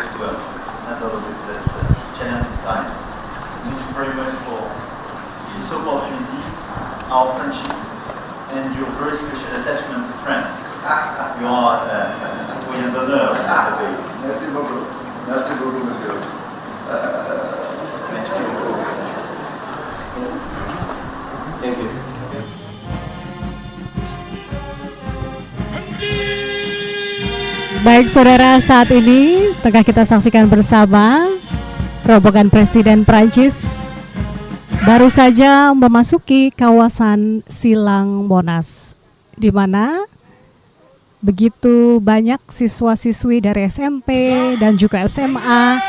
to handle with this challenging times. So thank you very much for this opportunity, our friendship, and your very special attachment to France. You are a citoyen d'honneur. Merci beaucoup. Merci beaucoup, monsieur. Merci beaucoup. Thank you. Baik saudara, saat ini tengah kita saksikan bersama rombongan Presiden Prancis baru saja memasuki kawasan Silang Monas, di mana begitu banyak siswa-siswi dari SMP dan juga SMA,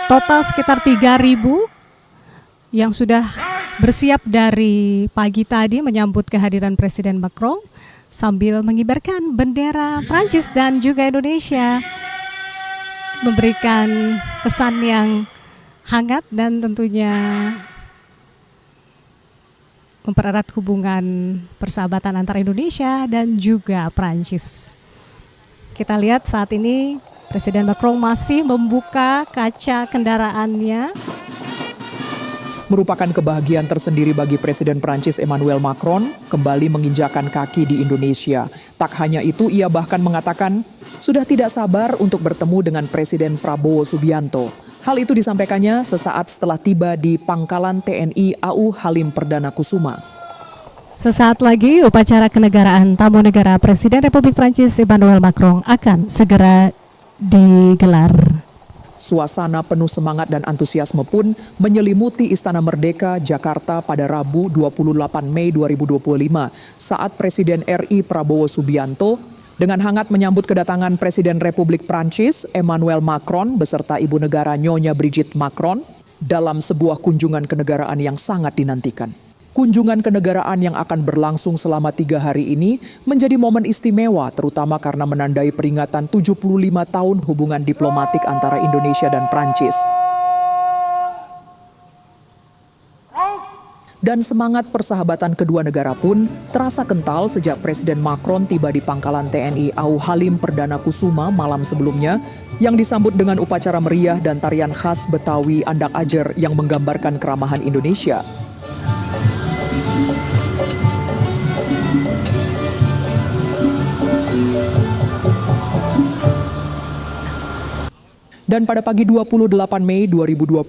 total sekitar 3.000 yang sudah bersiap dari pagi tadi menyambut kehadiran Presiden Macron sambil mengibarkan bendera Prancis dan juga Indonesia, memberikan kesan yang hangat dan tentunya mempererat hubungan persahabatan antara Indonesia dan juga Prancis. Kita lihat saat ini Presiden Macron masih membuka kaca kendaraannya. Merupakan kebahagiaan tersendiri bagi Presiden Prancis Emmanuel Macron kembali menginjakan kaki di Indonesia. Tak hanya itu, ia bahkan mengatakan sudah tidak sabar untuk bertemu dengan Presiden Prabowo Subianto. Hal itu disampaikannya sesaat setelah tiba di Pangkalan TNI AU Halim Perdana Kusuma. Sesaat lagi upacara kenegaraan tamu negara Presiden Republik Prancis Emmanuel Macron akan segera digelar. Suasana penuh semangat dan antusiasme pun menyelimuti Istana Merdeka, Jakarta pada Rabu 28 Mei 2025 saat Presiden RI Prabowo Subianto dengan hangat menyambut kedatangan Presiden Republik Prancis Emmanuel Macron beserta Ibu Negara Nyonya Brigitte Macron dalam sebuah kunjungan kenegaraan yang sangat dinantikan. Kunjungan kenegaraan yang akan berlangsung selama 3 hari ini menjadi momen istimewa terutama karena menandai peringatan 75 tahun hubungan diplomatik antara Indonesia dan Prancis. Dan semangat persahabatan kedua negara pun terasa kental sejak Presiden Macron tiba di Pangkalan TNI AU Halim Perdana Kusuma malam sebelumnya yang disambut dengan upacara meriah dan tarian khas Betawi Andak Ajer yang menggambarkan keramahan Indonesia. Dan pada pagi 28 Mei 2025,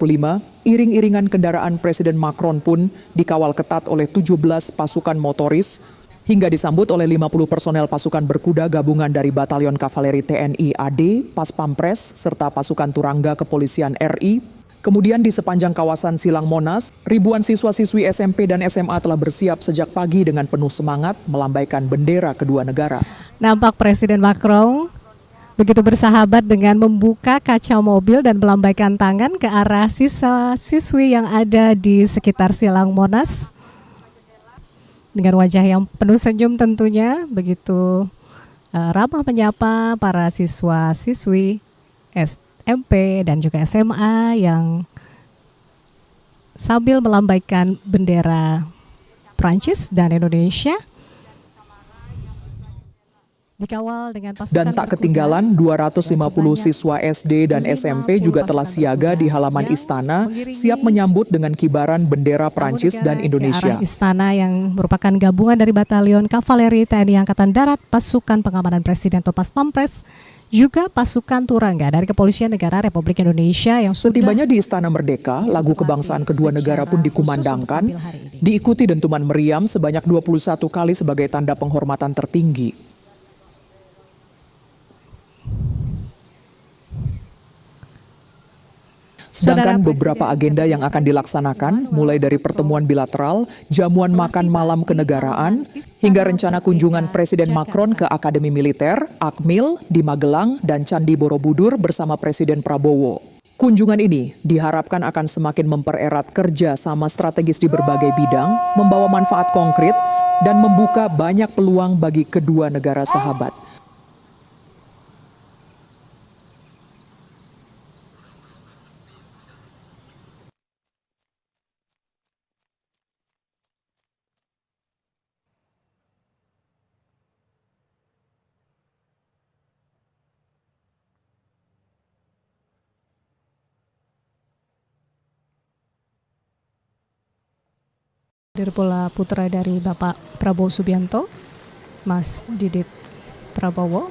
iring-iringan kendaraan Presiden Macron pun dikawal ketat oleh 17 pasukan motoris hingga disambut oleh 50 personel pasukan berkuda gabungan dari Batalion Kavaleri TNI AD, Pas Pampres, serta pasukan Turangga Kepolisian RI. Kemudian di sepanjang kawasan Silang Monas, ribuan siswa-siswi SMP dan SMA telah bersiap sejak pagi dengan penuh semangat melambaikan bendera kedua negara. Nampak Presiden Macron begitu bersahabat dengan membuka kaca mobil dan melambaikan tangan ke arah siswa-siswi yang ada di sekitar Silang Monas. Dengan wajah yang penuh senyum tentunya, begitu ramah menyapa para siswa-siswi SMP dan juga SMA yang sambil melambaikan bendera Prancis dan Indonesia. Dikawal dengan pasukan dan tak ketinggalan 250 siswa SD dan SMP juga telah siaga di halaman istana siap menyambut dengan kibaran bendera Prancis dan Indonesia. Istana yang merupakan gabungan dari Batalion Kavaleri TNI Angkatan Darat, pasukan pengamanan Presiden atau Pas Pampres, juga pasukan Turangga dari Kepolisian Negara Republik Indonesia yang setibanya di Istana Merdeka, lagu kebangsaan kedua negara pun dikumandangkan, diikuti dentuman meriam sebanyak 21 kali sebagai tanda penghormatan tertinggi. Sedangkan beberapa agenda yang akan dilaksanakan, mulai dari pertemuan bilateral, jamuan makan malam kenegaraan, hingga rencana kunjungan Presiden Macron ke Akademi Militer, Akmil, di Magelang, dan Candi Borobudur bersama Presiden Prabowo. Kunjungan ini diharapkan akan semakin mempererat kerja sama strategis di berbagai bidang, membawa manfaat konkret, dan membuka banyak peluang bagi kedua negara sahabat. Hadir pula putra dari Bapak Prabowo Subianto, Mas Didit Prabowo.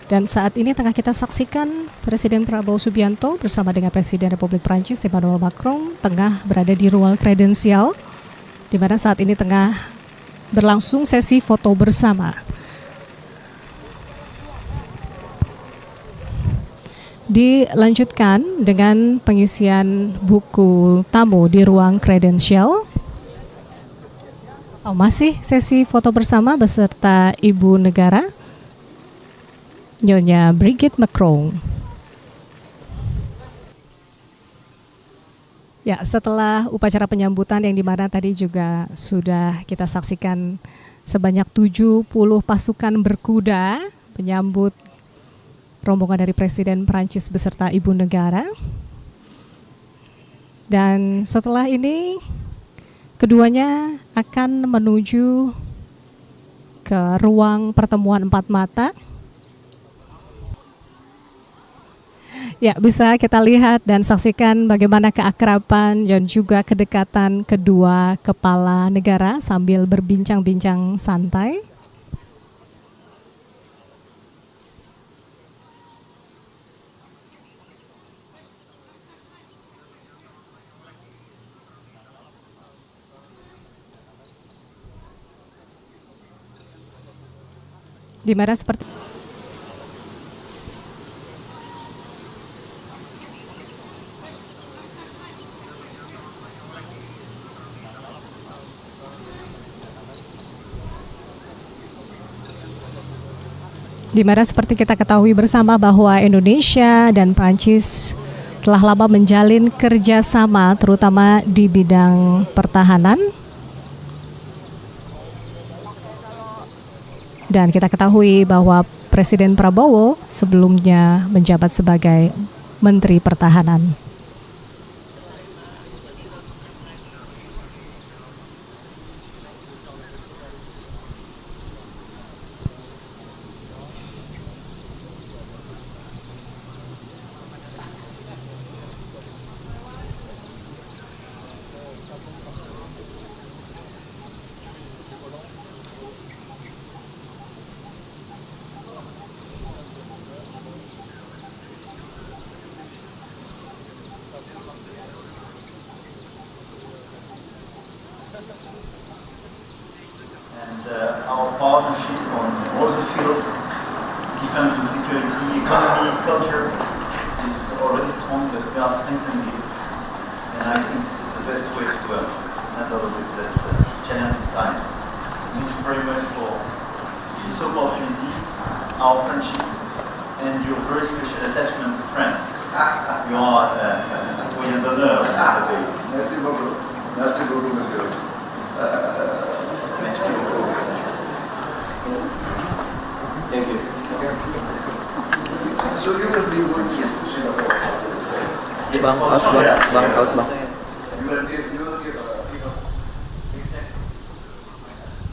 Dan saat ini tengah kita saksikan Presiden Prabowo Subianto bersama dengan Presiden Republik Prancis Emmanuel Macron tengah berada di ruang kredensial, di mana saat ini tengah berlangsung sesi foto bersama. Dilanjutkan dengan pengisian buku tamu di ruang kredensial. Masih sesi foto bersama beserta Ibu Negara Nyonya Brigitte Macron. Ya, setelah upacara penyambutan yang dimana tadi juga sudah kita saksikan sebanyak 70 pasukan berkuda menyambut rombongan dari Presiden Prancis beserta Ibu Negara. Dan setelah ini keduanya akan menuju ke ruang pertemuan empat mata. Ya, bisa kita lihat dan saksikan bagaimana keakraban dan juga kedekatan kedua kepala negara sambil berbincang-bincang santai. Di mana seperti kita ketahui bersama bahwa Indonesia dan Prancis telah lama menjalin kerjasama terutama di bidang pertahanan. Dan kita ketahui bahwa Presiden Prabowo sebelumnya menjabat sebagai Menteri Pertahanan. And our partnership on all the fields, defense and security, economy, culture, is already strong, but we are strengthening it. And I think this is the best way to handle with this challenging times. So thank you very much for this opportunity, our friendship, and your very special attachment to France. You are a citoyen d'honneur in the pays. Merci beaucoup. Merci beaucoup, monsieur. Thank you. So you will be working in Singapore. Yes, Bang, for out, sure, bang, yeah. bang, out, bang.